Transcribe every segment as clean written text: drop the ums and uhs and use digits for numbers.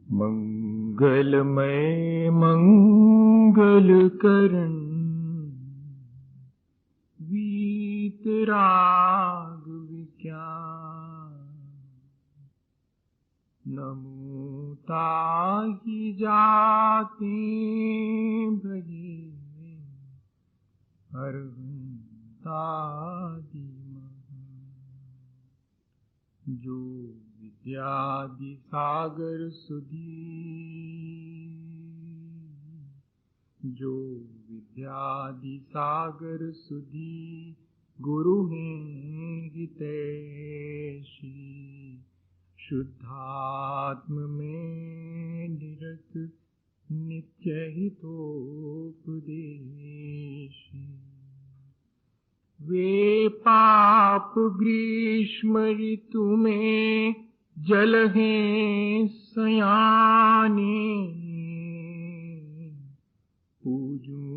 मंगलमय मंगल करण वीतराग विज्ञान नमो ताहि जाते भजे अरहंतादि जो विद्यादि सागर सुधी जो विद्यादि सागर सुधी गुरु हैं हितैषी शुद्धात्म में निरत नित्य हितोपदेशी वे पाप ग्रीष्म ऋतु में जल हैं सयाने पूजूं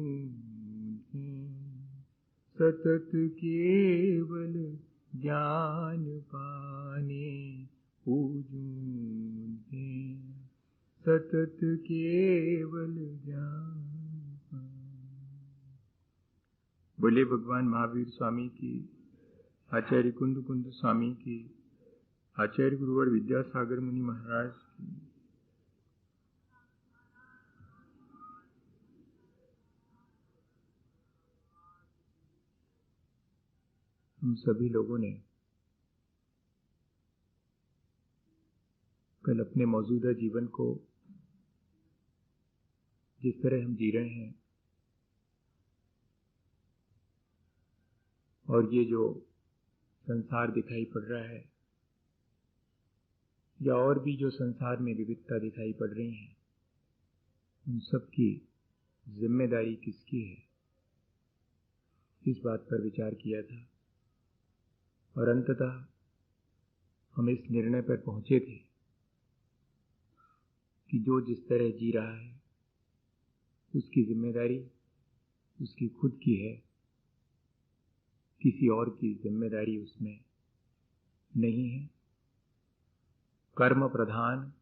सतत केवल ज्ञान पाने पूजूं सतत केवल ज्ञान पाने। बोले भगवान महावीर स्वामी की, आचार्य कुंद कुंद स्वामी की, आचार्य गुरुवर विद्यासागर मुनि महाराज की। हम सभी लोगों ने कल अपने मौजूदा जीवन को जिस तरह हम जी रहे हैं और ये जो संसार दिखाई पड़ रहा है या और भी जो संसार में विविधता दिखाई पड़ रही है, उन सब की जिम्मेदारी किसकी है, इस बात पर विचार किया था। और अंततः हम इस निर्णय पर पहुंचे थे कि जो जिस तरह जी रहा है उसकी जिम्मेदारी उसकी खुद की है, किसी और की जिम्मेदारी उसमें नहीं है। कर्म प्रधान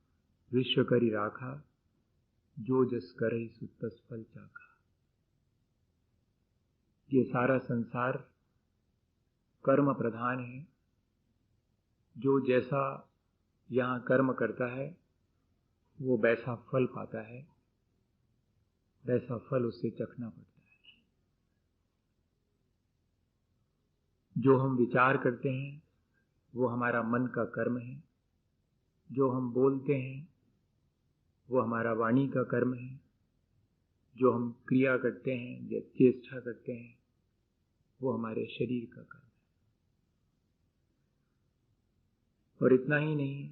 विश्व करी राखा, जो जस करहि सो तस फल चाखा। ये सारा संसार कर्म प्रधान है। जो जैसा यहाँ कर्म करता है वो वैसा फल पाता है, वैसा फल उससे चखना पड़ता है। जो हम विचार करते हैं वो हमारा मन का कर्म है, जो हम बोलते हैं वो हमारा वाणी का कर्म है, जो हम क्रिया करते हैं या चेष्टा करते हैं वो हमारे शरीर का कर्म है। और इतना ही नहीं,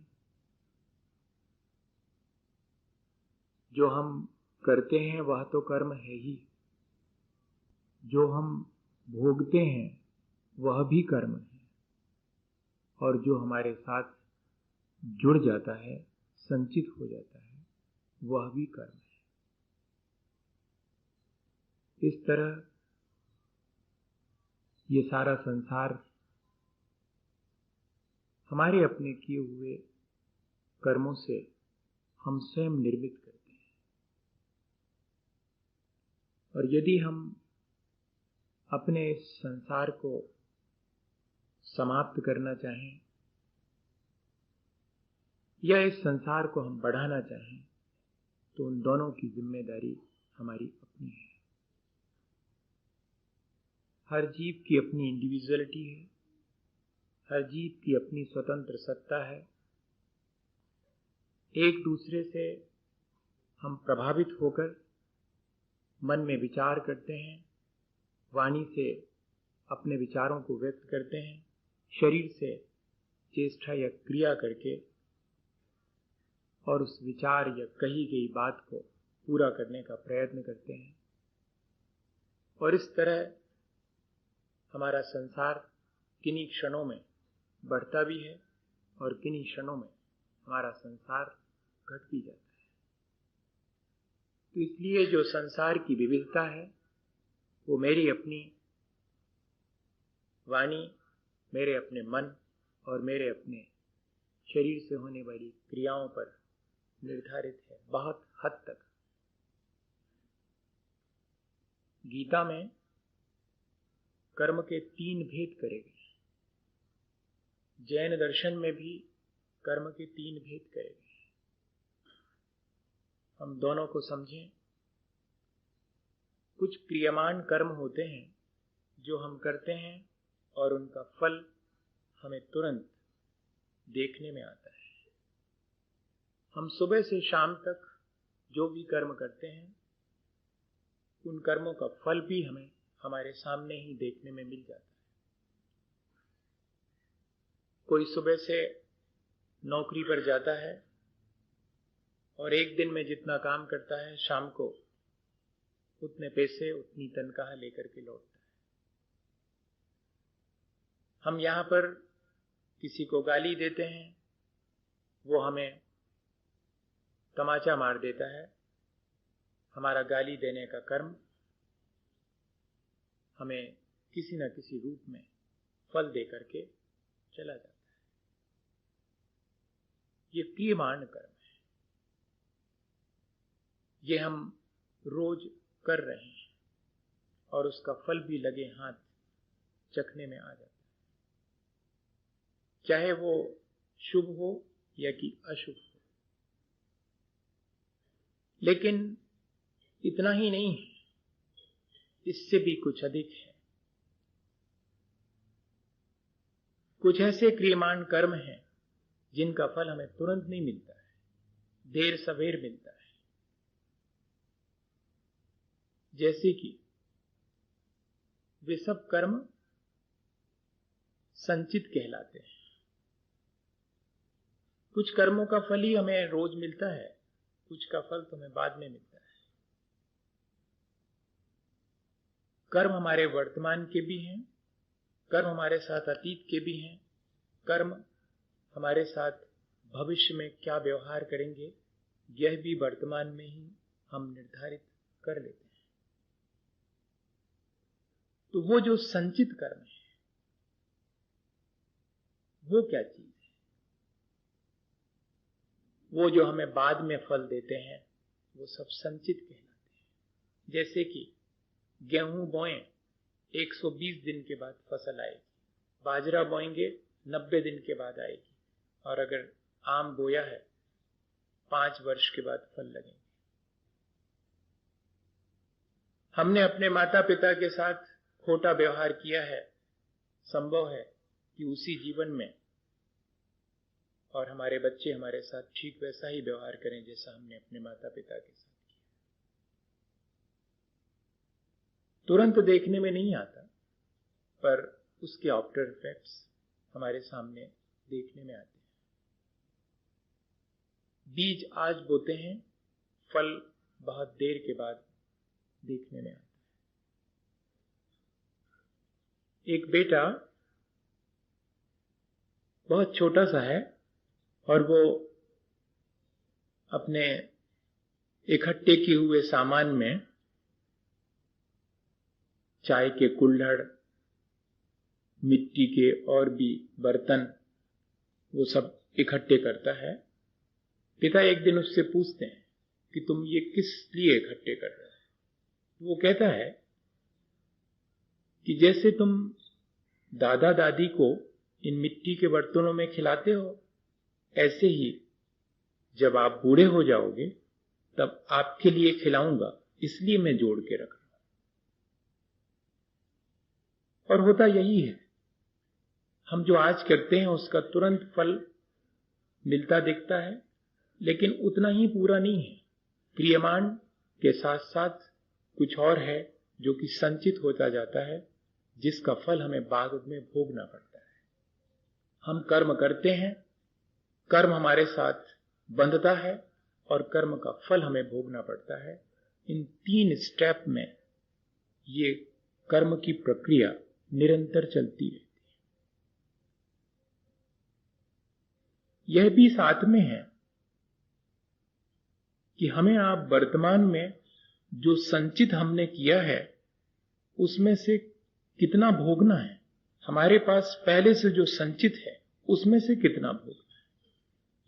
जो हम करते हैं वह तो कर्म है ही, जो हम भोगते हैं वह भी कर्म है, और जो हमारे साथ जुड़ जाता है, संचित हो जाता है, वह भी कर्म है। इस तरह ये सारा संसार हमारे अपने किए हुए कर्मों से हम स्वयं निर्मित करते हैं। और यदि हम अपने इस संसार को समाप्त करना चाहें या इस संसार को हम बढ़ाना चाहें, तो उन दोनों की जिम्मेदारी हमारी अपनी है। हर जीव की अपनी इंडिविजुअलिटी है, हर जीव की अपनी स्वतंत्र सत्ता है। एक दूसरे से हम प्रभावित होकर मन में विचार करते हैं, वाणी से अपने विचारों को व्यक्त करते हैं, शरीर से चेष्टा या क्रिया करके और उस विचार या कही गई बात को पूरा करने का प्रयत्न करते हैं। और इस तरह हमारा संसार किन्हीं क्षणों में बढ़ता भी है और किन्हीं क्षणों में हमारा संसार घट भी जाता है। तो इसलिए जो संसार की विविधता है वो मेरी अपनी वाणी, मेरे अपने मन और मेरे अपने शरीर से होने वाली क्रियाओं पर निर्धारित है, बहुत हद तक। गीता में कर्म के 3 भेद करे गए। जैन दर्शन में भी कर्म के 3 भेद करे गए। हम दोनों को समझें। कुछ क्रियमान कर्म होते हैं जो हम करते हैं और उनका फल हमें तुरंत देखने में आता है। हम सुबह से शाम तक जो भी कर्म करते हैं, उन कर्मों का फल भी हमें हमारे सामने ही देखने में मिल जाता है। कोई सुबह से नौकरी पर जाता है और एक दिन में जितना काम करता है, शाम को उतने पैसे, उतनी तनख्वाह लेकर के लौटता है। हम यहाँ पर किसी को गाली देते हैं, वो हमें तमाचा मार देता है। हमारा गाली देने का कर्म हमें किसी न किसी रूप में फल दे करके चला जाता है। ये क्रियमान कर्म है, ये हम रोज कर रहे हैं और उसका फल भी लगे हाथ चखने में आ जाता है, चाहे वो शुभ हो या कि अशुभ हो। लेकिन इतना ही नहीं है, इससे भी कुछ अधिक है। कुछ ऐसे क्रियमान कर्म हैं जिनका फल हमें तुरंत नहीं मिलता है, देर सवेर मिलता है। जैसे कि वे सब कर्म संचित कहलाते हैं। कुछ कर्मों का फल ही हमें रोज मिलता है, कुछ का फल तो हमें बाद में मिलता है। कर्म हमारे वर्तमान के भी हैं, कर्म हमारे साथ अतीत के भी हैं, कर्म हमारे साथ भविष्य में क्या व्यवहार करेंगे, यह भी वर्तमान में ही हम निर्धारित कर लेते हैं। तो वो जो संचित कर्म है, वो क्या चीज है? वो जो हमें बाद में फल देते हैं, वो सब संचित कहलाते हैं। जैसे कि गेहूं बोएं, 120 दिन के बाद फसल आएगी। बाजरा बोएंगे, 90 दिन के बाद आएगी। और अगर आम बोया है, 5 वर्ष के बाद फल लगेंगे। हमने अपने माता पिता के साथ खोटा व्यवहार किया है, संभव है कि उसी जीवन में और हमारे बच्चे हमारे साथ ठीक वैसा ही व्यवहार करें जैसा हमने अपने माता पिता के साथ किया। तुरंत देखने में नहीं आता, पर उसके आफ्टर इफेक्ट्स हमारे सामने देखने में आते हैं। बीज आज बोते हैं, फल बहुत देर के बाद देखने में आता है। एक बेटा बहुत छोटा सा है और वो अपने इकट्ठे किए हुए सामान में चाय के कुल्हड़, मिट्टी के और भी बर्तन, वो सब इकट्ठे करता है। पिता एक दिन उससे पूछते हैं कि तुम ये किस लिए इकट्ठे कर रहे हो? वो कहता है कि जैसे तुम दादा दादी को इन मिट्टी के बर्तनों में खिलाते हो, ऐसे ही जब आप बूढ़े हो जाओगे तब आपके लिए खिलाऊंगा, इसलिए मैं जोड़ के रख रहा हूं। और होता यही है, हम जो आज करते हैं उसका तुरंत फल मिलता दिखता है, लेकिन उतना ही पूरा नहीं है। क्रियमान के साथ साथ कुछ और है जो कि संचित होता जाता है, जिसका फल हमें बाद में भोगना पड़ता है। हम कर्म करते हैं, कर्म हमारे साथ बंधता है और कर्म का फल हमें भोगना पड़ता है। इन 3 स्टेप में ये कर्म की प्रक्रिया निरंतर चलती रहती है। यह भी साथ में है कि हमें आप वर्तमान में जो संचित हमने किया है उसमें से कितना भोगना है। हमारे पास पहले से जो संचित है उसमें से कितना भोगना है,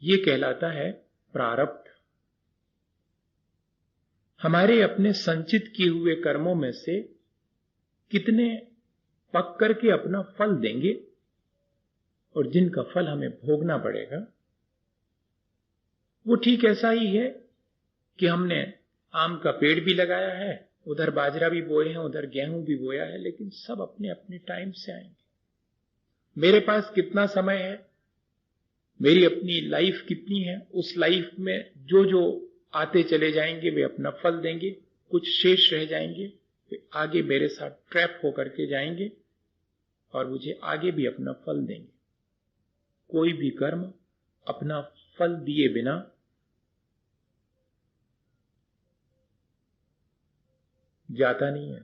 ये कहलाता है प्रारब्ध। हमारे अपने संचित किए हुए कर्मों में से कितने पक करके अपना फल देंगे और जिनका फल हमें भोगना पड़ेगा। वो ठीक ऐसा ही है कि हमने आम का पेड़ भी लगाया है, उधर बाजरा भी बोए हैं, उधर गेहूं भी बोया है, लेकिन सब अपने अपने टाइम से आएंगे। मेरे पास कितना समय है, मेरी अपनी लाइफ कितनी है, उस लाइफ में जो जो आते चले जाएंगे वे अपना फल देंगे, कुछ शेष रह जाएंगे, वे आगे मेरे साथ ट्रैप होकर के जाएंगे और मुझे आगे भी अपना फल देंगे। कोई भी कर्म अपना फल दिए बिना जाता नहीं है,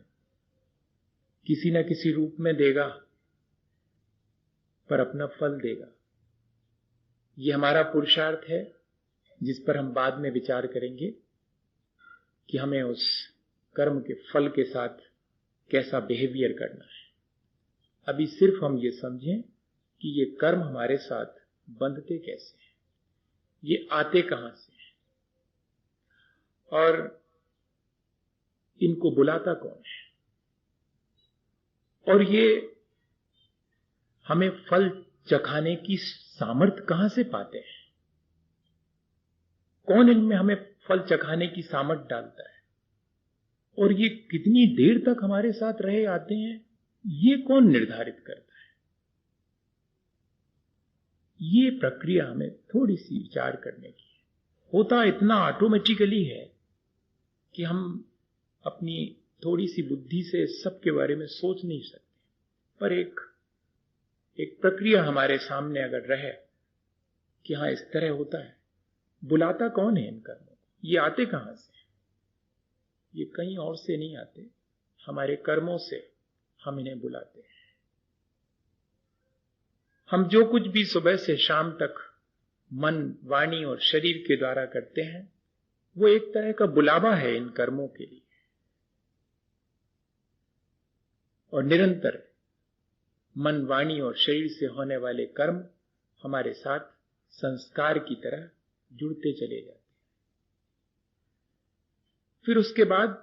किसी न किसी रूप में देगा पर अपना फल देगा। ये हमारा पुरुषार्थ है जिस पर हम बाद में विचार करेंगे कि हमें उस कर्म के फल के साथ कैसा बिहेवियर करना है। अभी सिर्फ हम ये समझें कि ये कर्म हमारे साथ बंधते कैसे हैं, ये आते कहां से हैं और इनको बुलाता कौन है, और ये हमें फल चखाने की सामर्थ्य कहां से पाते हैं, कौन इनमें हमें फल चखाने की सामर्थ्य डालता है, और ये कितनी देर तक हमारे साथ रहे आते हैं, ये कौन निर्धारित करता है। ये प्रक्रिया हमें थोड़ी सी विचार करने की है। होता इतना ऑटोमेटिकली है कि हम अपनी थोड़ी सी बुद्धि से सबके बारे में सोच नहीं सकते, पर एक प्रक्रिया हमारे सामने अगर रहे कि हाँ इस तरह होता है, बुलाता कौन है इन कर्मों को, ये आते कहां से, ये कहीं और से नहीं आते, हमारे कर्मों से हम इन्हें बुलाते हैं। हम जो कुछ भी सुबह से शाम तक मन, वाणी और शरीर के द्वारा करते हैं वो एक तरह का बुलावा है इन कर्मों के लिए, और निरंतर मन, वाणी और शरीर से होने वाले कर्म हमारे साथ संस्कार की तरह जुड़ते चले जाते हैं। फिर उसके बाद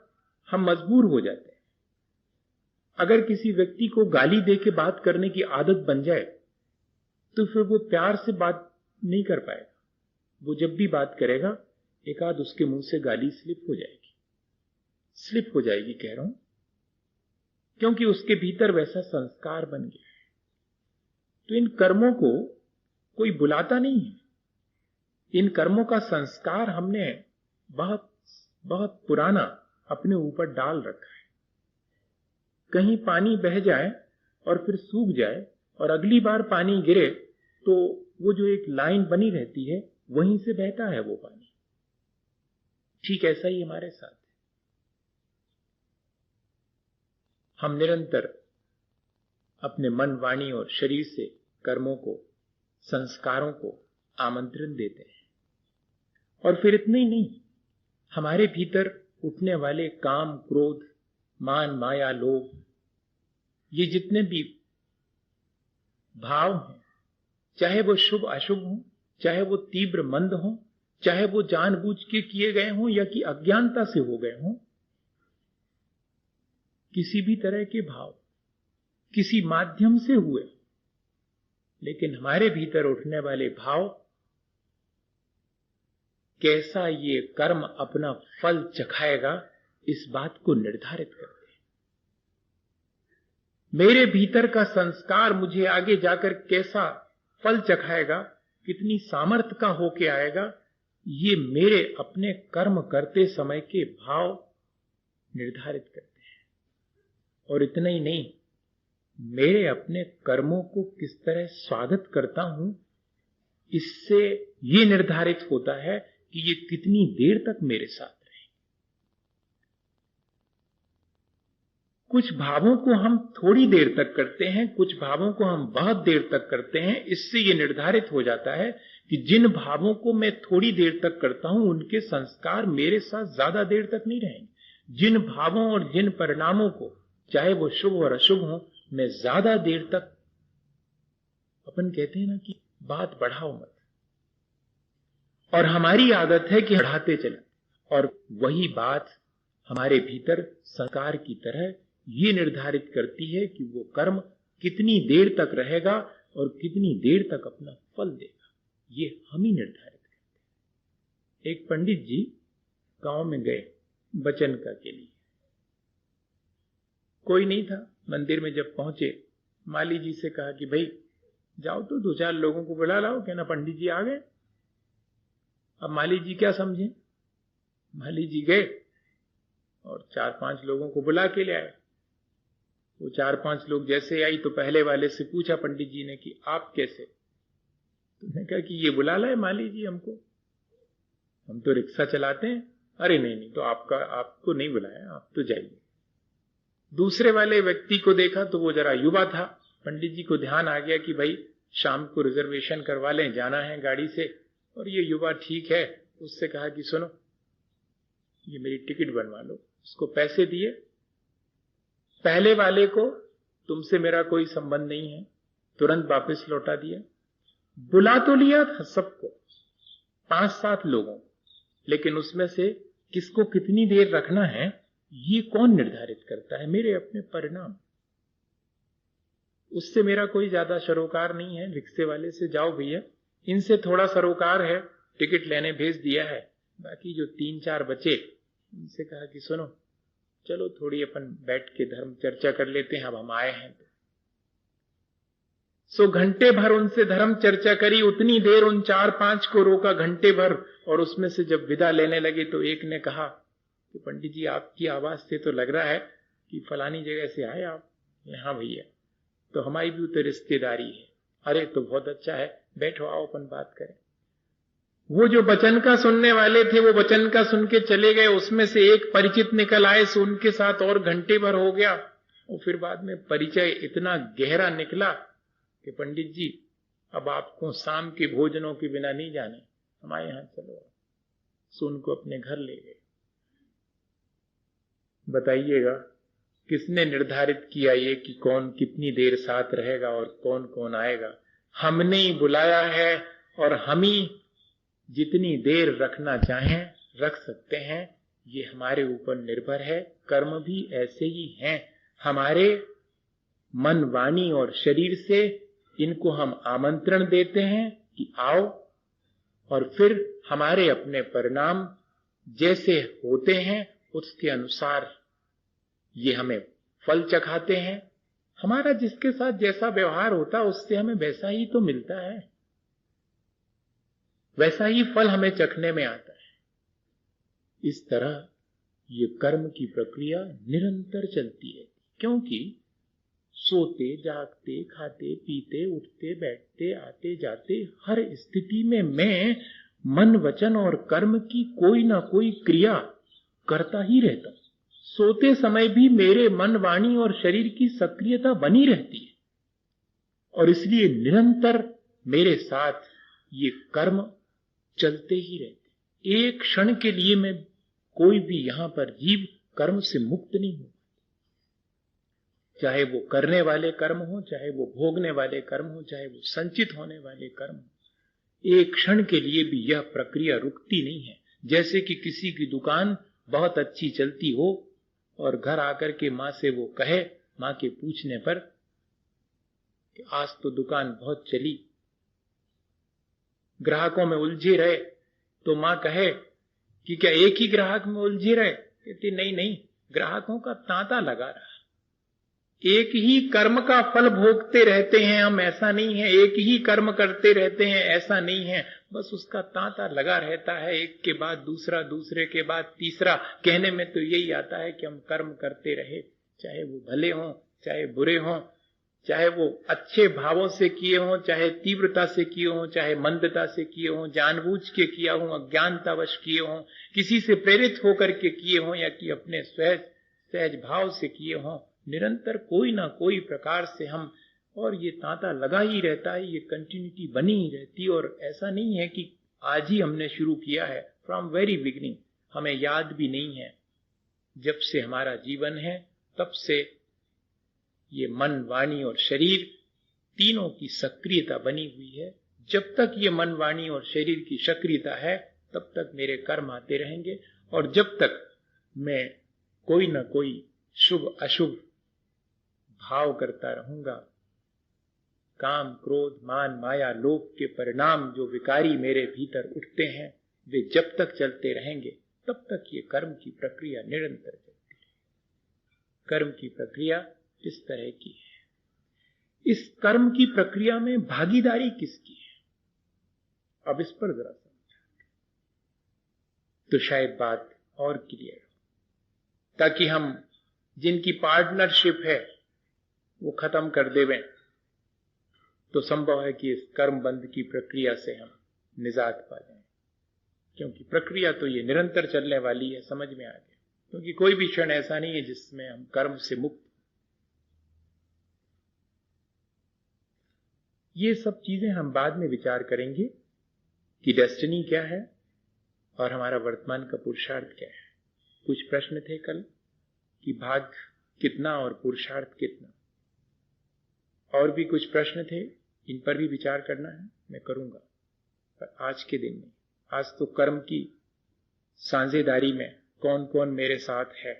हम मजबूर हो जाते हैं। अगर किसी व्यक्ति को गाली दे के बात करने की आदत बन जाए तो फिर वो प्यार से बात नहीं कर पाएगा। वो जब भी बात करेगा एक आध उसके मुंह से गाली स्लिप हो जाएगी कह रहा हूं, क्योंकि उसके भीतर वैसा संस्कार बन गया है। तो इन कर्मों को कोई बुलाता नहीं है, इन कर्मों का संस्कार हमने बहुत बहुत पुराना अपने ऊपर डाल रखा है। कहीं पानी बह जाए और फिर सूख जाए और अगली बार पानी गिरे तो वो जो एक लाइन बनी रहती है वहीं से बहता है वो पानी। ठीक ऐसा ही हमारे साथ है। हम निरंतर अपने मन, वाणी और शरीर से कर्मों को, संस्कारों को आमंत्रण देते हैं, और फिर इतना ही नहीं, हमारे भीतर उठने वाले काम, क्रोध, मान, माया, लोभ, ये जितने भी भाव हैं, चाहे वो शुभ अशुभ हो, चाहे वो तीव्र मंद हो, चाहे वो जानबूझ के किए गए हों या कि अज्ञानता से हो गए हों, किसी भी तरह के भाव किसी माध्यम से हुए, लेकिन हमारे भीतर उठने वाले भाव कैसा ये कर्म अपना फल चखाएगा इस बात को निर्धारित करते हैं। मेरे भीतर का संस्कार मुझे आगे जाकर कैसा फल चखाएगा, कितनी सामर्थ्य का होके आएगा, ये मेरे अपने कर्म करते समय के भाव निर्धारित करते हैं। और इतना ही नहीं, मेरे अपने कर्मों को किस तरह स्वागत करता हूं, इससे ये निर्धारित होता है कि ये कितनी देर तक मेरे साथ रहे। कुछ भावों को हम थोड़ी देर तक करते हैं, कुछ भावों को हम बहुत देर तक करते हैं। इससे ये निर्धारित हो जाता है कि जिन भावों को मैं थोड़ी देर तक करता हूं उनके संस्कार मेरे साथ ज्यादा देर तक नहीं रहेंगे। जिन भावों और जिन परिणामों को, चाहे वो शुभ और अशुभ हो, मैं ज्यादा देर तक, अपन कहते हैं ना कि बात बढ़ाओ मत, और हमारी आदत है कि बढ़ाते चले, और वही बात हमारे भीतर संस्कार की तरह ये निर्धारित करती है कि वो कर्म कितनी देर तक रहेगा और कितनी देर तक अपना फल देगा। ये हम ही निर्धारित करते हैं। एक पंडित जी गांव में गए वचन के लिए, कोई नहीं था। मंदिर में जब पहुंचे, माली जी से कहा कि भाई जाओ तो 2-4 लोगों को बुला लाओ। कहना पंडित जी आ गए। अब माली जी क्या समझे, माली जी गए और 4-5 लोगों को बुला के ले आए। वो 4-5 लोग जैसे आई तो पहले वाले से पूछा पंडित जी ने कि आप कैसे? तुमने कहा कि ये बुला लाए माली जी हमको, हम तो रिक्शा चलाते हैं। अरे नहीं, तो आपको नहीं बुलाया, आप तो जाइए। दूसरे वाले व्यक्ति को देखा तो वो जरा युवा था। पंडित जी को ध्यान आ गया कि भाई शाम को रिजर्वेशन करवा लें, जाना है गाड़ी से, और ये युवा ठीक है। उससे कहा कि सुनो, ये मेरी टिकट बनवा लो। उसको पैसे दिए। पहले वाले को तुमसे मेरा कोई संबंध नहीं है, तुरंत वापस लौटा दिया। बुला तो लिया था सबको, 5-7 लोगों, लेकिन उसमें से किसको कितनी देर रखना है ये कौन निर्धारित करता है? मेरे अपने परिणाम। उससे मेरा कोई ज्यादा सरोकार नहीं है। रिक्शे वाले से जाओ भैया, इनसे थोड़ा सरोकार है, टिकट लेने भेज दिया है। बाकी जो 3-4 बचे उनसे कहा कि सुनो, चलो थोड़ी अपन बैठ के धर्म चर्चा कर लेते हैं, अब हम आए हैं तो। सो घंटे भर उनसे धर्म चर्चा करी। उतनी देर उन 4-5 को रोका, घंटे भर। और उसमें से जब विदा लेने लगे तो एक ने कहा कि पंडित जी आपकी आवाज से तो लग रहा है कि फलानी जगह से आए आप। हाँ भैया, तो हमारी भी तो रिश्तेदारी है। अरे तो बहुत अच्छा है, बैठो, आओ अपन बात करें। वो जो वचन का सुनने वाले थे वो वचन का सुन के चले गए। उसमें से एक परिचित निकल आए, सो उनके साथ और घंटे भर हो गया। और फिर बाद में परिचय इतना गहरा निकला कि पंडित जी अब आपको शाम के भोजनों के बिना नहीं जाने, हमारे यहां चलो। सो उनको अपने घर ले गए। बताइएगा किसने निर्धारित किया ये कि कौन कितनी देर साथ रहेगा और कौन कौन आएगा? हमने ही बुलाया है, और हम ही जितनी देर रखना चाहें रख सकते हैं। ये हमारे ऊपर निर्भर है। कर्म भी ऐसे ही हैं। हमारे मन, वाणी और शरीर से इनको हम आमंत्रण देते हैं कि आओ, और फिर हमारे अपने परिणाम जैसे होते हैं उसके अनुसार ये हमें फल चखाते हैं। हमारा जिसके साथ जैसा व्यवहार होता है उससे हमें वैसा ही तो मिलता है, वैसा ही फल हमें चखने में आता है। इस तरह ये कर्म की प्रक्रिया निरंतर चलती है, क्योंकि सोते, जागते, खाते, पीते, उठते, बैठते, आते जाते हर स्थिति में मैं मन, वचन और कर्म की कोई ना कोई क्रिया करता ही रहता हूं। सोते समय भी मेरे मन, वाणी और शरीर की सक्रियता बनी रहती है, और इसलिए निरंतर मेरे साथ ये कर्म चलते ही रहते। एक क्षण के लिए मैं कोई भी यहां पर जीव कर्म से मुक्त नहीं हो, चाहे वो करने वाले कर्म हो, चाहे वो भोगने वाले कर्म हो, चाहे वो संचित होने वाले कर्म हो। एक क्षण के लिए भी यह प्रक्रिया रुकती नहीं है। जैसे कि किसी की दुकान बहुत अच्छी चलती हो और घर आकर के माँ से वो कहे, माँ के पूछने पर कि आज तो दुकान बहुत चली, ग्राहकों में उलझे रहे, तो माँ कहे कि क्या एक ही ग्राहक में उलझे रहे? कहती नहीं, ग्राहकों का तांता लगा रहा। एक ही कर्म का फल भोगते रहते हैं हम, ऐसा नहीं है। एक ही कर्म करते रहते हैं, ऐसा नहीं है। बस उसका तांता लगा रहता है, एक के बाद दूसरा, दूसरे के बाद तीसरा। कहने में तो यही आता है कि हम कर्म करते रहे, चाहे वो भले हों, चाहे बुरे हों, चाहे वो अच्छे भावों से किए हों, चाहे तीव्रता से किए हों, चाहे मंदता से किए हों, जानबूझ के किया हो, अज्ञानतावश किए हों, किसी से प्रेरित होकर के किए हों, या कि अपने सहज भाव से किए हों। निरंतर कोई ना कोई प्रकार से हम, और ये तांता लगा ही रहता है, ये कंटिन्यूटी बनी ही रहती है। और ऐसा नहीं है कि आज ही हमने शुरू किया है, फ्रॉम वेरी बिगिनिंग। हमें याद भी नहीं है, जब से हमारा जीवन है तब से ये मन, वाणी और शरीर तीनों की सक्रियता बनी हुई है। जब तक ये मन, वाणी और शरीर की सक्रियता है तब तक मेरे कर्म आते रहेंगे, और जब तक मैं कोई ना कोई शुभ अशुभ भाव करता रहूंगा। काम, क्रोध, मान, माया, लोभ के परिणाम जो विकारी मेरे भीतर उठते हैं, वे जब तक चलते रहेंगे तब तक ये कर्म की प्रक्रिया निरंतर चलती है। कर्म की प्रक्रिया इस तरह की है। इस कर्म की प्रक्रिया में भागीदारी किसकी है, अब इस पर जरा समझा तो शायद बात और क्लियर हो, ताकि हम जिनकी पार्टनरशिप है वो खत्म कर देवें तो संभव है कि इस कर्म बंध की प्रक्रिया से हम निजात पा जाएं। क्योंकि प्रक्रिया तो ये निरंतर चलने वाली है, समझ में आ गया। क्योंकि कोई भी क्षण ऐसा नहीं है जिसमें हम कर्म से मुक्त। ये सब चीजें हम बाद में विचार करेंगे कि डेस्टिनी क्या है और हमारा वर्तमान का पुरुषार्थ क्या है। कुछ प्रश्न थे कल कि भाग कितना और पुरुषार्थ कितना, और भी कुछ प्रश्न थे, इन पर भी विचार करना है, मैं करूंगा, पर आज के दिन में। आज तो कर्म की साझेदारी में कौन कौन मेरे साथ है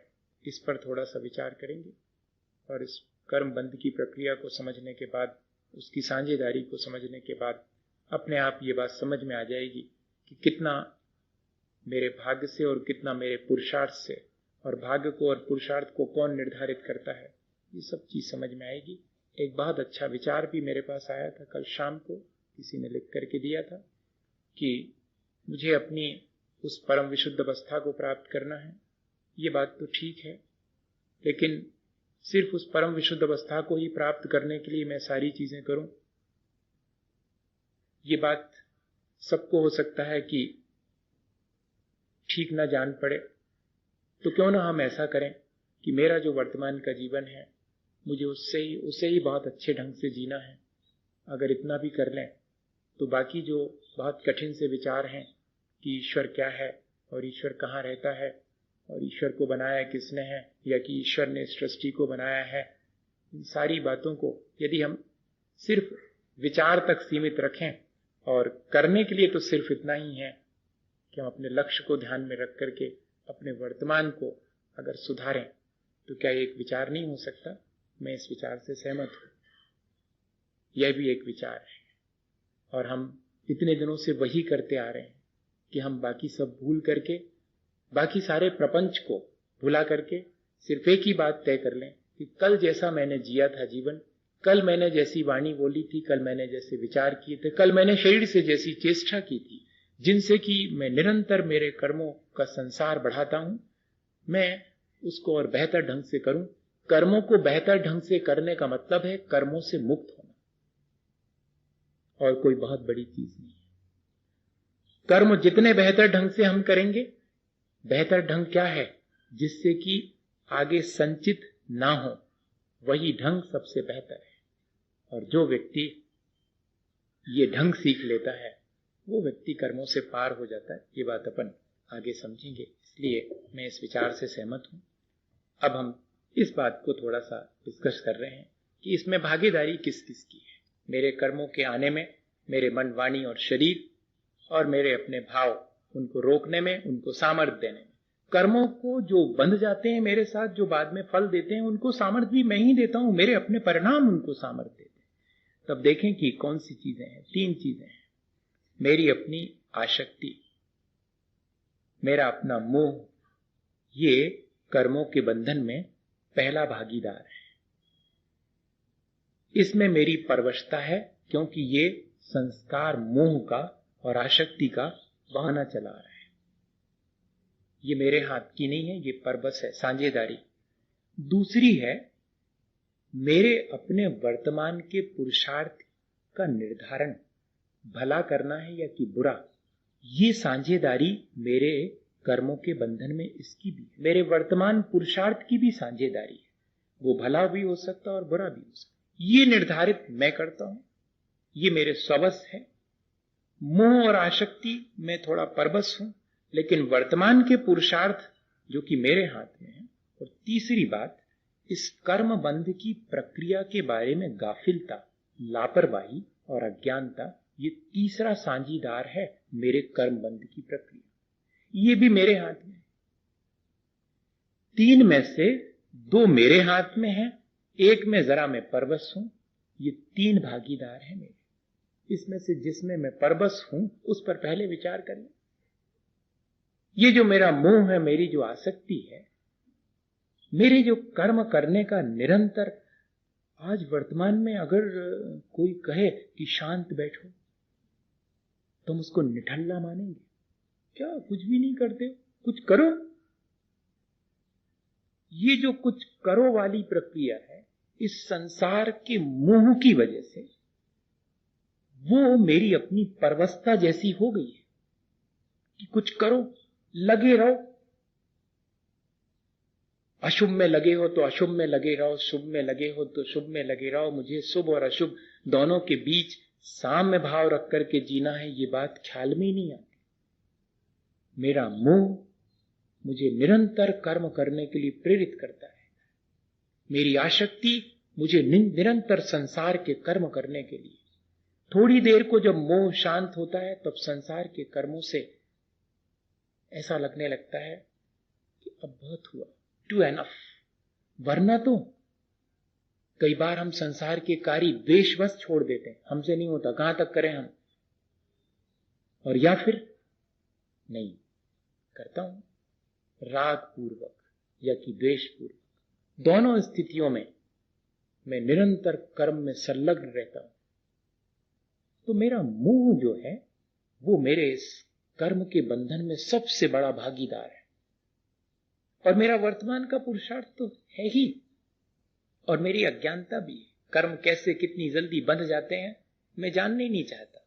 इस पर थोड़ा सा विचार करेंगे, और इस कर्म बंध की प्रक्रिया को समझने के बाद, उसकी साझेदारी को समझने के बाद अपने आप ये बात समझ में आ जाएगी कि कितना मेरे भाग्य से और कितना मेरे पुरुषार्थ से, और भाग्य को और पुरुषार्थ को कौन निर्धारित करता है, ये सब चीज समझ में आएगी। एक बहुत अच्छा विचार भी मेरे पास आया था कल शाम को, किसी ने लिख करके दिया था कि मुझे अपनी उस परम विशुद्ध अवस्था को प्राप्त करना है। ये बात तो ठीक है, लेकिन सिर्फ उस परम विशुद्ध अवस्था को ही प्राप्त करने के लिए मैं सारी चीजें करूं, ये बात सबको हो सकता है कि ठीक ना जान पड़े। तो क्यों ना हम ऐसा करें कि मेरा जो वर्तमान का जीवन है मुझे उसे ही बहुत अच्छे ढंग से जीना है। अगर इतना भी कर लें तो बाकी जो बहुत कठिन से विचार हैं कि ईश्वर क्या है और ईश्वर कहाँ रहता है और ईश्वर को बनाया किसने है, या कि ईश्वर ने सृष्टि को बनाया है, इन सारी बातों को यदि हम सिर्फ विचार तक सीमित रखें, और करने के लिए तो सिर्फ इतना ही है कि हम अपने लक्ष्य को ध्यान में रख करके अपने वर्तमान को अगर सुधारें, तो क्या एक विचार नहीं हो सकता? मैं इस विचार से सहमत हूं, यह भी एक विचार है। और हम इतने दिनों से वही करते आ रहे हैं कि हम बाकी सब भूल करके, बाकी सारे प्रपंच को भुला करके सिर्फ एक ही बात तय कर लें कि कल जैसा मैंने जिया था जीवन, कल मैंने जैसी वाणी बोली थी, कल मैंने जैसे विचार किए थे, कल मैंने शरीर से जैसी चेष्टा की थी, जिनसे कि मैं निरंतर मेरे कर्मों का संसार बढ़ाता हूं, मैं उसको और बेहतर ढंग से करूं। कर्मों को बेहतर ढंग से करने का मतलब है कर्मों से मुक्त होना, और कोई बहुत बड़ी चीज नहीं है। कर्म जितने बेहतर ढंग से हम करेंगे, बेहतर ढंग क्या है, जिससे कि आगे संचित ना हो, वही ढंग सबसे बेहतर है। और जो व्यक्ति ये ढंग सीख लेता है वो व्यक्ति कर्मों से पार हो जाता है। ये बात अपन आगे समझेंगे, इसलिए मैं इस विचार से सहमत हूं। अब हम इस बात को थोड़ा सा डिस्कस कर रहे हैं कि इसमें भागीदारी किस किस की है। मेरे कर्मों के आने में, मेरे मन, वाणी और शरीर, और मेरे अपने भाव, उनको रोकने में, उनको सामर्थ्य देने में। कर्मों को जो बंध जाते हैं मेरे साथ, जो बाद में फल देते हैं, उनको सामर्थ्य भी मैं ही देता हूं, मेरे अपने परिणाम उनको सामर्थ्य देते हैं। तब देखें कि कौन सी चीजें हैं। 3 चीजें हैं। मेरी अपनी आसक्ति, मेरा अपना मोह, ये कर्मों के बंधन में पहला भागीदार है। इसमें मेरी परवशता है, क्योंकि ये संस्कार मोह का और आसक्ति का बहाना चला रहा है। ये मेरे हाथ की नहीं है, ये परवश है, साझेदारी। दूसरी है मेरे अपने वर्तमान के पुरुषार्थ का निर्धारण, भला करना है या कि बुरा, ये साझेदारी मेरे कर्मों के बंधन में इसकी भी, मेरे वर्तमान पुरुषार्थ की भी साझेदारी है। वो भला भी हो सकता है और बुरा भी हो सकता है, ये निर्धारित मैं करता हूं, ये मेरे स्ववश है। मोह और आसक्ति में थोड़ा परवश हूं, लेकिन वर्तमान के पुरुषार्थ जो कि मेरे हाथ में है। और तीसरी बात, इस कर्म बंध की प्रक्रिया के बारे में गाफिलता, लापरवाही और अज्ञानता, ये तीसरा साझीदार है मेरे कर्म बंध की प्रक्रिया। ये भी मेरे हाथ में है। तीन में से दो मेरे हाथ में है, एक में जरा मैं परवश हूं। ये तीन भागीदार हैं मेरे। इसमें से जिसमें मैं परवश हूं उस पर पहले विचार कर लें। ये जो मेरा मोह है, मेरी जो आसक्ति है, मेरे जो कर्म करने का निरंतर, आज वर्तमान में अगर कोई कहे कि शांत बैठो, तुम उसको निठल्ला मानेंगे? क्या कुछ भी नहीं करते हो, कुछ करो। ये जो कुछ करो वाली प्रक्रिया है, इस संसार के मोह की वजह से वो मेरी अपनी परवस्था जैसी हो गई है कि कुछ करो, लगे रहो। अशुभ में लगे हो तो अशुभ में लगे रहो, शुभ में लगे हो तो शुभ में लगे रहो। मुझे शुभ और अशुभ दोनों के बीच साम्य भाव रख करके जीना है, ये बात ख्याल में ही नहीं आती। मेरा मोह मुझे निरंतर कर्म करने के लिए प्रेरित करता है। मेरी आसक्ति मुझे निरंतर संसार के कर्म करने के लिए। थोड़ी देर को जब मोह शांत होता है तब संसार के कर्मों से ऐसा लगने लगता है कि अब बहुत हुआ, टू एनफ। वरना तो कई बार हम संसार के कार्य द्वेषवश छोड़ देते हैं, हमसे नहीं होता, कहां तक करें हम। और या फिर नहीं करता हूं, राग पूर्वक या कि द्वेष पूर्वक, दोनों स्थितियों में मैं निरंतर कर्म में संलग्न रहता हूं। तो मेरा मोह जो है वो मेरे इस कर्म के बंधन में सबसे बड़ा भागीदार है। और मेरा वर्तमान का पुरुषार्थ तो है ही, और मेरी अज्ञानता भी है। कर्म कैसे कितनी जल्दी बंध जाते हैं मैं जानने ही नहीं चाहता।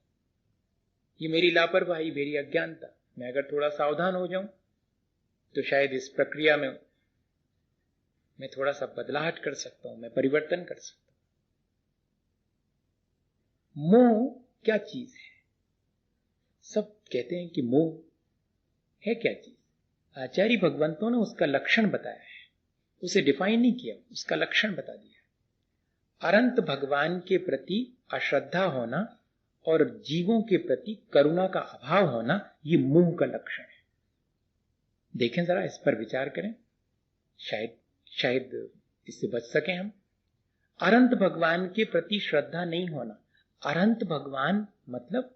ये मेरी लापरवाही, मेरी अज्ञानता। मैं अगर थोड़ा सावधान हो जाऊं तो शायद इस प्रक्रिया में मैं थोड़ा सा बदलाहट कर सकता हूं, मैं परिवर्तन कर सकता हूं। मोह क्या चीज है? सब कहते हैं कि मोह है क्या चीज। आचार्य भगवंतों ने उसका लक्षण बताया है, उसे डिफाइन नहीं किया, उसका लक्षण बता दिया। अनंत भगवान के प्रति अश्रद्धा होना और जीवों के प्रति करुणा का अभाव होना, ये मोह का लक्षण है। देखें जरा, इस पर विचार करें, शायद इससे बच सके हम। अनंत भगवान के प्रति श्रद्धा नहीं होना। अनंत भगवान मतलब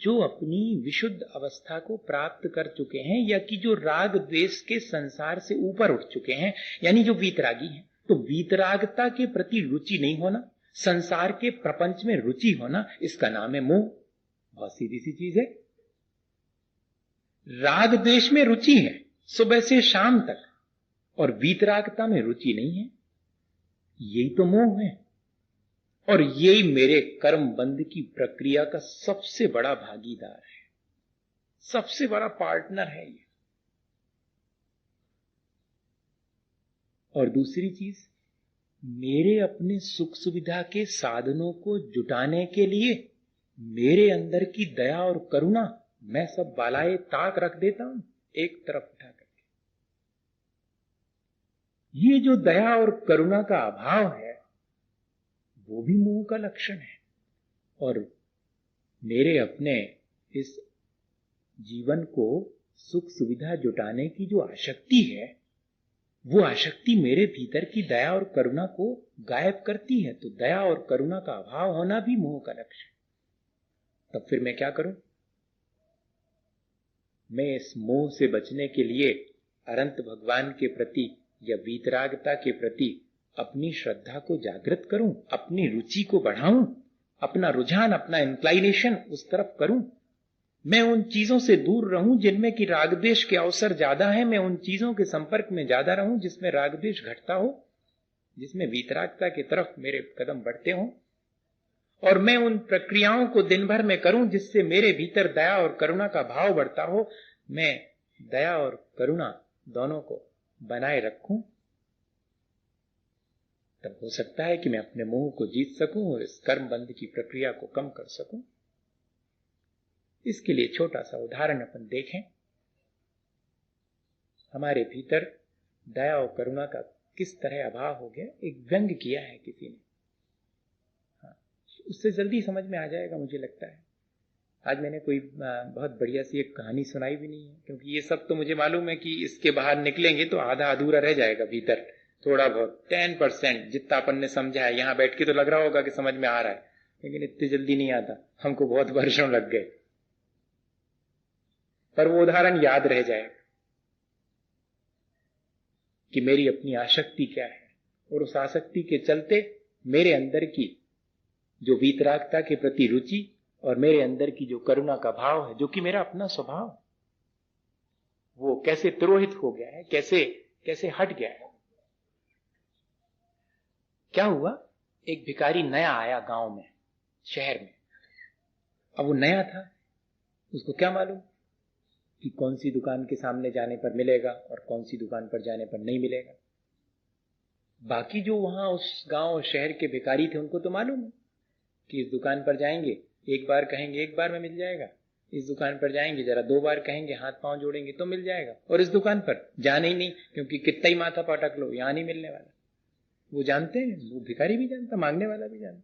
जो अपनी विशुद्ध अवस्था को प्राप्त कर चुके हैं, या कि जो राग द्वेष के संसार से ऊपर उठ चुके हैं, यानी जो वीतरागी हैं। तो वीतरागता के प्रति रुचि नहीं होना, संसार के प्रपंच में रुचि होना, इसका नाम है मोह। बहुत सीधी सी चीज है। राग द्वेष में रुचि है सुबह से शाम तक, और वीतरागता में रुचि नहीं है, यही तो मोह है। और यही मेरे कर्म बंध की प्रक्रिया का सबसे बड़ा भागीदार है, सबसे बड़ा पार्टनर है ये। और दूसरी चीज, मेरे अपने सुख सुविधा के साधनों को जुटाने के लिए मेरे अंदर की दया और करुणा मैं सब बालाए ताक रख देता हूं एक तरफ उठा करके। ये जो दया और करुणा का अभाव है वो भी मोह का लक्षण है। और मेरे अपने इस जीवन को सुख सुविधा जुटाने की जो आसक्ति है, वो आसक्ति मेरे भीतर की दया और करुणा को गायब करती है। तो दया और करुणा का अभाव होना भी मोह का लक्षण। तब फिर मैं क्या करूं? मैं इस मोह से बचने के लिए अनंत भगवान के प्रति या वीतरागता के प्रति अपनी श्रद्धा को जागृत करूं, अपनी रुचि को बढ़ाऊं, अपना रुझान, अपना इंक्लाइनेशन उस तरफ करूं। मैं उन चीजों से दूर रहूं जिनमें कि राग द्वेष के अवसर ज्यादा है। मैं उन चीजों के संपर्क में ज्यादा रहूं जिसमें राग द्वेष घटता हो, जिसमें वीतरागता की तरफ मेरे कदम बढ़ते हों। और मैं उन प्रक्रियाओं को दिन भर में करूं जिससे मेरे भीतर दया और करुणा का भाव बढ़ता हो। मैं दया और करुणा दोनों को बनाए रखूं। तब हो सकता है कि मैं अपने मोह को जीत सकूं और इस कर्म बंध की प्रक्रिया को कम कर सकूं। इसके लिए छोटा सा उदाहरण अपन देखें। हमारे भीतर दया और करुणा का किस तरह अभाव हो गया, एक व्यंग किया है किसी ने। हाँ, उससे जल्दी समझ में आ जाएगा मुझे लगता है। आज मैंने कोई बहुत बढ़िया सी एक कहानी सुनाई भी नहीं है, क्योंकि ये सब तो मुझे मालूम है कि इसके बाहर निकलेंगे तो आधा अधूरा रह जाएगा भीतर, थोड़ा बहुत 10% जितना अपन ने समझा है। यहाँ बैठ के तो लग रहा होगा कि समझ में आ रहा है, लेकिन इतनी जल्दी नहीं आता, हमको बहुत वर्षों लग गए, पर वो उदाहरण याद रह जाएगा कि मेरी अपनी आसक्ति क्या है, और उस आसक्ति के चलते मेरे अंदर की जो वीतरागता के प्रति रुचि और मेरे अंदर की जो करुणा का भाव है, जो कि मेरा अपना स्वभाव, वो कैसे तिरोहित हो गया है, कैसे कैसे हट गया है। क्या हुआ, एक भिखारी नया आया गांव में, शहर में। अब वो नया था, उसको क्या मालूम कि कौन सी दुकान के सामने जाने पर मिलेगा और कौन सी दुकान पर जाने पर नहीं मिलेगा। बाकी जो वहां उस गांव और शहर के भिखारी थे उनको तो मालूम है कि इस दुकान पर जाएंगे, एक बार कहेंगे एक बार में मिल जाएगा, इस दुकान पर जाएंगे जरा 2 बार कहेंगे, हाथ पांव जोड़ेंगे तो मिल जाएगा, और इस दुकान पर जाने ही नहीं, क्योंकि कितना ही माथा पटक लो यहां नहीं मिलने वाला। वो जानते हैं, वो भिखारी भी जानता, मांगने वाला भी जानता,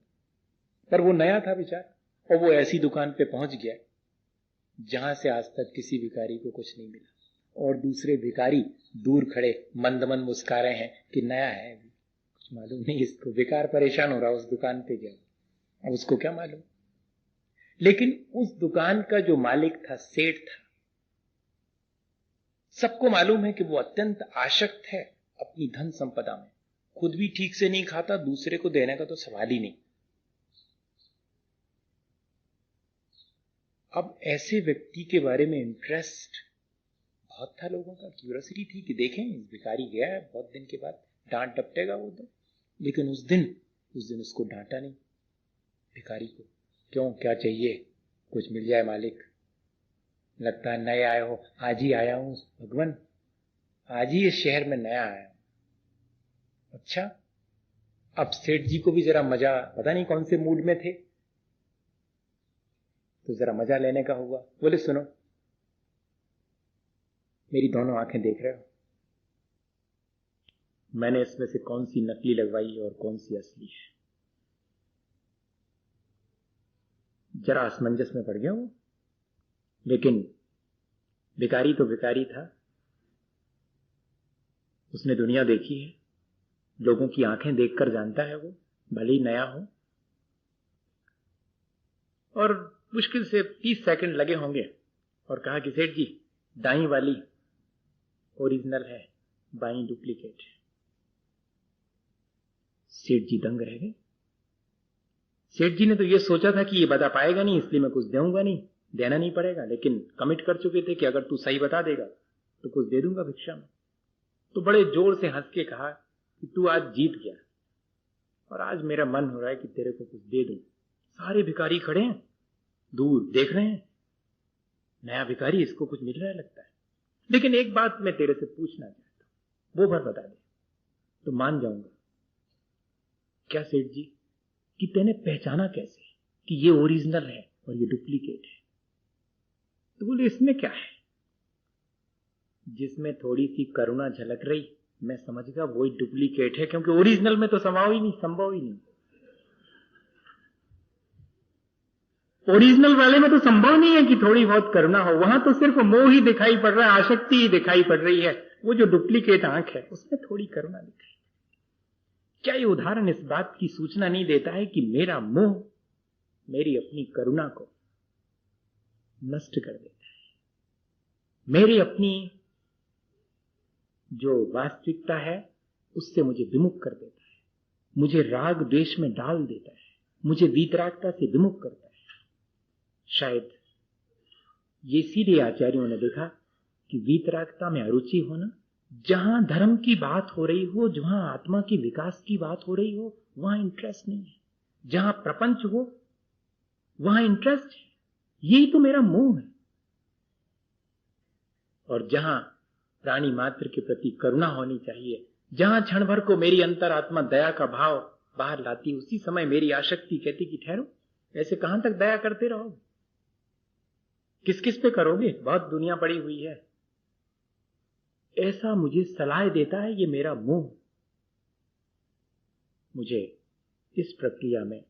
पर वो नया था बेचारा, और वो ऐसी दुकान पे पहुंच गया जहां से आज तक किसी भिखारी को कुछ नहीं मिला, और दूसरे भिखारी दूर खड़े मंद मंद मुस्कुरा रहे हैं कि नया है, अभी कुछ मालूम नहीं इसको, बेकार परेशान हो रहा उस दुकान पे गया, अब उसको क्या मालूम। लेकिन उस दुकान का जो मालिक था, सेठ था, सबको मालूम है कि वो अत्यंत आसक्त है अपनी धन संपदा में, खुद भी ठीक से नहीं खाता, दूसरे को देने का तो सवाल ही नहीं। अब ऐसे व्यक्ति के बारे में इंटरेस्ट बहुत था लोगों का, क्यूरियोसिटी थी कि देखें इस भिखारी गया है बहुत दिन के बाद, डांट डपटेगा वो तो। लेकिन उस दिन उसको डांटा नहीं भिखारी को। क्यों, क्या चाहिए, कुछ मिल जाए मालिक, लगता है नए आए हो। आज ही आया हूं भगवान, आज ही इस शहर में नया आया हूं। अच्छा, अब सेठ जी को भी जरा मजा, पता नहीं कौन से मूड में थे, तो जरा मजा लेने का हुआ। बोले सुनो, मेरी दोनों आंखें देख रहे हो, मैंने इसमें से कौन सी नकली लगवाई और कौन सी असली है। जरा असमंजस में पड़ गया वो, लेकिन भिखारी तो भिखारी था, उसने दुनिया देखी है, लोगों की आंखें देखकर जानता है वो, भले ही नया हो। और मुश्किल से 30 सेकंड लगे होंगे और कहा कि सेठ जी, दाई वाली ओरिजिनल है, बाई डुप्लीकेट है। सेठ जी दंग रह गए। सेठ जी ने तो ये सोचा था कि ये बता पाएगा नहीं, इसलिए मैं कुछ दूंगा नहीं, देना नहीं पड़ेगा, लेकिन कमिट कर चुके थे कि अगर तू सही बता देगा तो कुछ दे दूंगा भिक्षा में। तो बड़े जोर से हंस के कहा कि तू आज जीत गया, और आज मेरा मन हो रहा है कि तेरे को कुछ दे दूं। सारे भिखारी खड़े हैं, दूर देख रहे हैं, नया भिखारी, इसको कुछ मिल रहा है लगता है, लेकिन एक बात मैं तेरे से पूछना चाहता हूं, वो भर बता दे तो मान जाऊंगा। क्या सेठ जी, कि तूने पहचाना कैसे कि ये ओरिजिनल है और ये डुप्लीकेट है? तो बोले इसमें क्या है, जिसमें थोड़ी सी करुणा झलक रही मैं समझ गया वही डुप्लीकेट है, क्योंकि ओरिजिनल में तो संभव ही नहीं। ओरिजिनल वाले में तो संभव नहीं है कि थोड़ी बहुत करुणा हो, वहां तो सिर्फ मोह ही दिखाई पड़ रहा है, आसक्ति ही दिखाई पड़ रही है। वो जो डुप्लीकेट आंख है उसमें थोड़ी करुणा दिखाई। क्या ये उदाहरण इस बात की सूचना नहीं देता है कि मेरा मोह मेरी अपनी करुणा को नष्ट कर देता है, मेरी अपनी जो वास्तविकता है उससे मुझे विमुख कर देता है, मुझे राग द्वेष में डाल देता है, मुझे वीतरागता से विमुख करता है। शायद ये इसीलिए आचार्यों ने देखा कि वीतरागता में अरुचि होना, जहां धर्म की बात हो रही हो, जहां आत्मा के विकास की बात हो रही हो, वहां इंटरेस्ट नहीं है। जहां प्रपंच हो वहां इंटरेस्ट है, यही तो मेरा मोह है। और जहां प्राणी मात्र के प्रति करुणा होनी चाहिए, जहां क्षण भर को मेरी अंतरात्मा दया का भाव बाहर लाती, उसी समय मेरी आसक्ति कहती कि ठहरो, ऐसे कहां तक दया करते रहोगे, किस किस पे करोगे, बहुत दुनिया पड़ी हुई है। ऐसा मुझे सलाह देता है ये मेरा मोह। मुझे इस प्रक्रिया में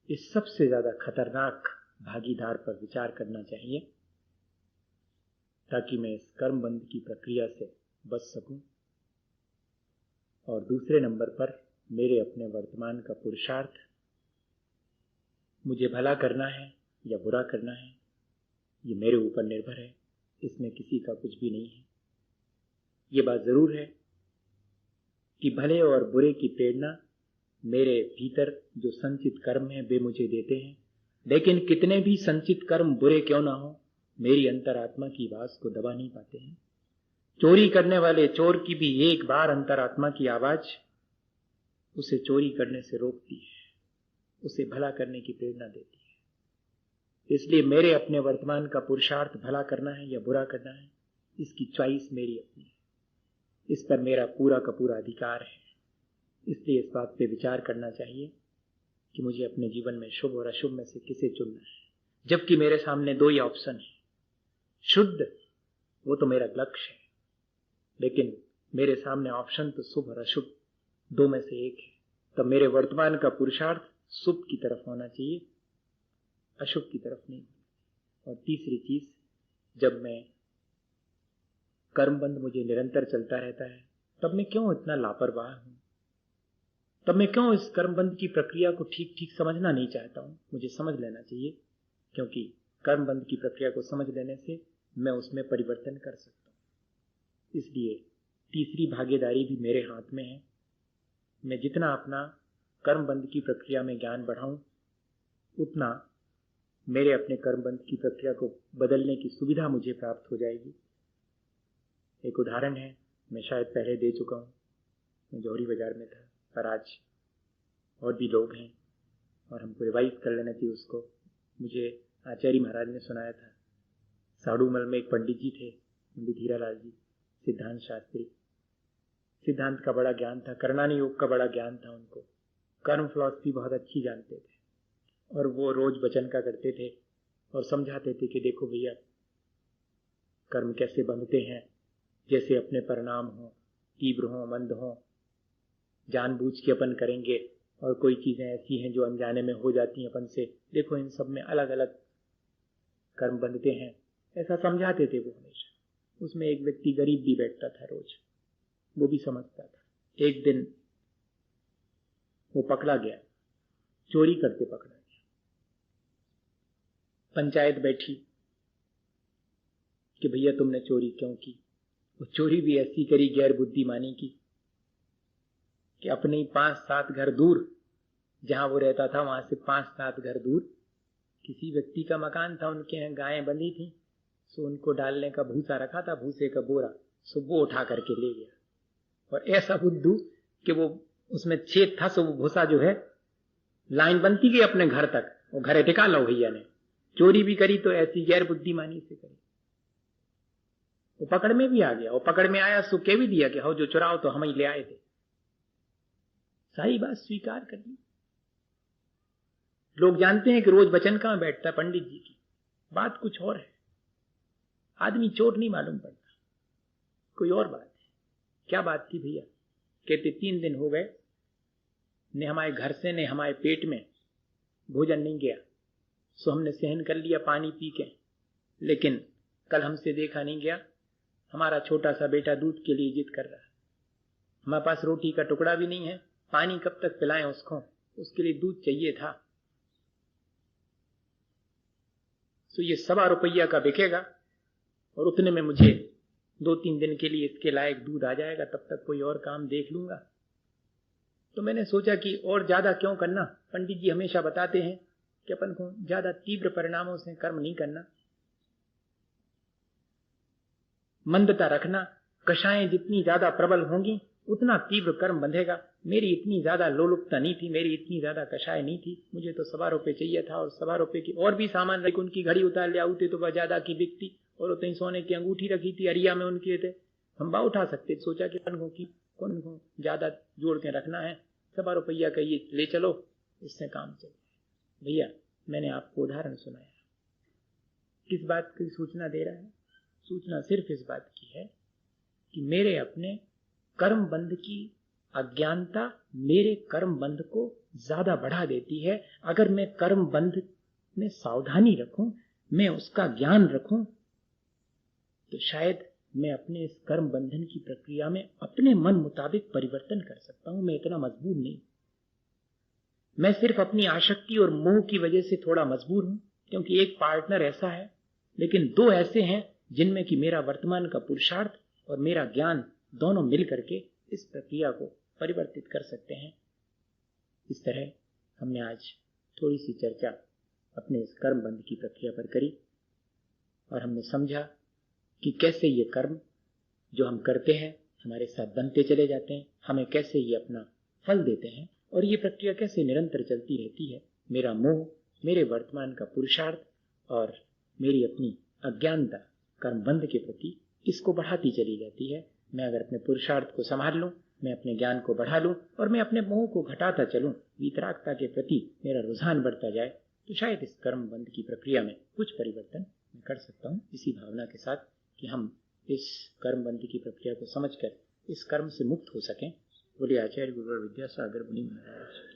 इस सबसे ज्यादा खतरनाक भागीदार पर विचार करना चाहिए, ताकि मैं इस कर्म बंध की प्रक्रिया से बच सकूं। और दूसरे नंबर पर मेरे अपने वर्तमान का पुरुषार्थ, मुझे भला करना है या बुरा करना है, ये मेरे ऊपर निर्भर है, इसमें किसी का कुछ भी नहीं है। ये बात जरूर है कि भले और बुरे की प्रेरणा मेरे भीतर जो संचित कर्म है वे मुझे देते हैं, लेकिन कितने भी संचित कर्म बुरे क्यों ना हो, मेरी अंतरात्मा की आवाज को दबा नहीं पाते हैं। चोरी करने वाले चोर की भी एक बार अंतरात्मा की आवाज उसे चोरी करने से रोकती है, उसे भला करने की प्रेरणा देती है। इसलिए मेरे अपने वर्तमान का पुरुषार्थ भला करना है या बुरा करना है, इसकी चॉइस मेरी अपनी है, इस पर मेरा पूरा का पूरा अधिकार है। इसलिए इस बात पे विचार करना चाहिए कि मुझे अपने जीवन में शुभ और अशुभ में से किसे चुनना है, जबकि मेरे सामने दो ही ऑप्शन है। शुद्ध वो तो मेरा लक्ष्य है, लेकिन मेरे सामने ऑप्शन तो शुभ और अशुभ दो में से एक है। तब मेरे वर्तमान का पुरुषार्थ शुभ की तरफ होना चाहिए, अशुभ की तरफ नहीं। और तीसरी चीज, जब मैं कर्मबंध मुझे निरंतर चलता रहता है, तब मैं क्यों इतना लापरवाह हूं, तब मैं क्यों इस कर्मबंध की प्रक्रिया को ठीक ठीक समझना नहीं चाहता हूं। मुझे समझ लेना चाहिए, क्योंकि कर्मबंध की प्रक्रिया को समझ लेने से मैं उसमें परिवर्तन कर सकता हूं। इसलिए तीसरी भागीदारी भी मेरे हाथ में है। मैं जितना अपना कर्मबंध की प्रक्रिया में ज्ञान बढ़ाऊं, उतना मेरे अपने कर्मबंध की प्रक्रिया को बदलने की सुविधा मुझे प्राप्त हो जाएगी। एक उदाहरण है, मैं शायद पहले दे चुका हूं। मैं जौहरी बाजार में था, पर आज और भी लोग हैं और हमको रिवाइज कर लेना चाहिए उसको। मुझे आचार्य महाराज ने सुनाया था, साड़ूमल में एक पंडित जी थे, पंडित हीरालाल जी, सिद्धांत शास्त्री। सिद्धांत का बड़ा ज्ञान था, करणानी योग का बड़ा ज्ञान था उनको, कर्म फिलॉसफी बहुत अच्छी जानते थे, और वो रोज वचन का करते थे और समझाते थे कि देखो भैया, कर्म कैसे बंधते हैं, जैसे अपने परिणाम हो, तीव्र हो, मंद हो, जानबूझ के अपन करेंगे, और कोई चीजें ऐसी हैं जो अनजाने में हो जाती हैं अपन से, देखो इन सब में अलग अलग कर्म बंधते हैं, ऐसा समझाते थे वो हमेशा। उसमें एक व्यक्ति गरीब भी बैठता था रोज, वो भी समझता था। एक दिन वो पकड़ा गया, चोरी करते पकड़ा गया। पंचायत बैठी कि भैया तुमने चोरी क्यों की। वो चोरी भी ऐसी करी गैर बुद्धिमानी की कि अपने ही 5-7 घर दूर, जहां वो रहता था वहां से 5-7 घर दूर किसी व्यक्ति का मकान था, उनके यहाँ गायें बंधी थी, सो उनको डालने का भूसा रखा था, भूसे का बोरा, सो वो उठा करके ले गया। और ऐसा बुद्धू कि वो उसमें छेद था, सो वो भूसा जो है लाइन बनती गई अपने घर तक, वो घरे टिका लो भैया ने। चोरी भी करी तो ऐसी गैर बुद्धिमानी से करी। वो पकड़ में भी आ गया, वो पकड़ में आया सो कह भी दिया कि हो जो चुराओ तो हम ही ले आए थे, सारी बात स्वीकार कर ली। लोग जानते हैं कि रोज वचन कहां बैठता है पंडित जी की, बात कुछ और है। आदमी चोर नहीं मालूम पड़ता, कोई और बात है। क्या बात थी भैया? कहते 3 दिन हो गए ने हमारे घर से ने हमारे पेट में भोजन नहीं गया, सो हमने सहन कर लिया पानी पी के, लेकिन कल हमसे देखा नहीं गया। हमारा छोटा सा बेटा दूध के लिए जिद कर रहा है, हमारे पास रोटी का टुकड़ा भी नहीं है, पानी कब तक पिलाएं उसको, उसके लिए दूध चाहिए था। तो ये 1.25 रुपया का बिकेगा और उतने में मुझे 2-3 दिन के लिए इसके लायक दूध आ जाएगा, तब तक कोई और काम देख लूंगा। तो मैंने सोचा कि और ज्यादा क्यों करना, पंडित जी हमेशा बताते हैं कि अपन को ज्यादा तीव्र परिणामों से कर्म नहीं करना, मंदता रखना। कषायें जितनी ज्यादा प्रबल होंगी उतना तीव्र कर्म बंधेगा। मेरी इतनी ज्यादा लोलुपता नहीं थी, मेरी इतनी ज्यादा कषाय नहीं थी, मुझे तो 1.25 रुपये चाहिए था, और 1.25 रुपये की और भी सामान रखी, उनकी घड़ी उतार ले आते तो वह ज्यादा की बिकती, और उतनी सोने की अंगूठी रखी थी अरिया में उनके थे, हम बा उठा सकते। सोचा कि कौन को ज्यादा जोड़ के रखना है, 1.25 रुपया का ये ले चलो, इससे काम चले। भैया मैंने आपको उदाहरण सुनाया, किस बात की सूचना दे रहा है? सूचना सिर्फ इस बात की है कि मेरे अपने कर्म बंध की अज्ञानता मेरे कर्म बंध को ज्यादा बढ़ा देती है। अगर मैं कर्म बंध मैं सावधानी रखूं, मैं उसका ज्ञान रखूं, तो शायद मैं अपने इस कर्म बंधन की प्रक्रिया में अपने मन मुताबिक परिवर्तन कर सकता हूं। मैं इतना मजबूर नहीं, मैं सिर्फ अपनी आसक्ति और मोह की वजह से थोड़ा मजबूर हूं, क्योंकि एक पार्टनर ऐसा है, लेकिन दो ऐसे हैं जिनमें कि मेरा वर्तमान का पुरुषार्थ और मेरा ज्ञान दोनों मिल करके इस प्रक्रिया को परिवर्तित कर सकते हैं। इस तरह हमने आज थोड़ी सी चर्चा अपने इस कर्म बंध की प्रक्रिया पर करी और हमने समझा कि कैसे ये कर्म जो हम करते हैं हमारे साथ बनते चले जाते हैं, हमें कैसे ये अपना फल देते हैं और ये प्रक्रिया कैसे निरंतर चलती रहती है। मेरा मोह, मेरे वर्तमान का पुरुषार्थ और मेरी अपनी अज्ञानता कर्मबंध के प्रति इसको बढ़ाती चली जाती है। मैं अगर अपने पुरुषार्थ को संभाल लूं, मैं अपने ज्ञान को बढ़ा लूं और मैं अपने मोह को घटाता चलूं, वीतरागता के प्रति मेरा रुझान बढ़ता जाए, तो शायद इस कर्म बंध की प्रक्रिया में कुछ परिवर्तन मैं कर सकता हूं। इसी भावना के साथ कि हम इस कर्म बंध की प्रक्रिया को समझकर इस कर्म से मुक्त हो सकें, बोले आचार्य गुरुवर विद्यासागर मुनि महाराज।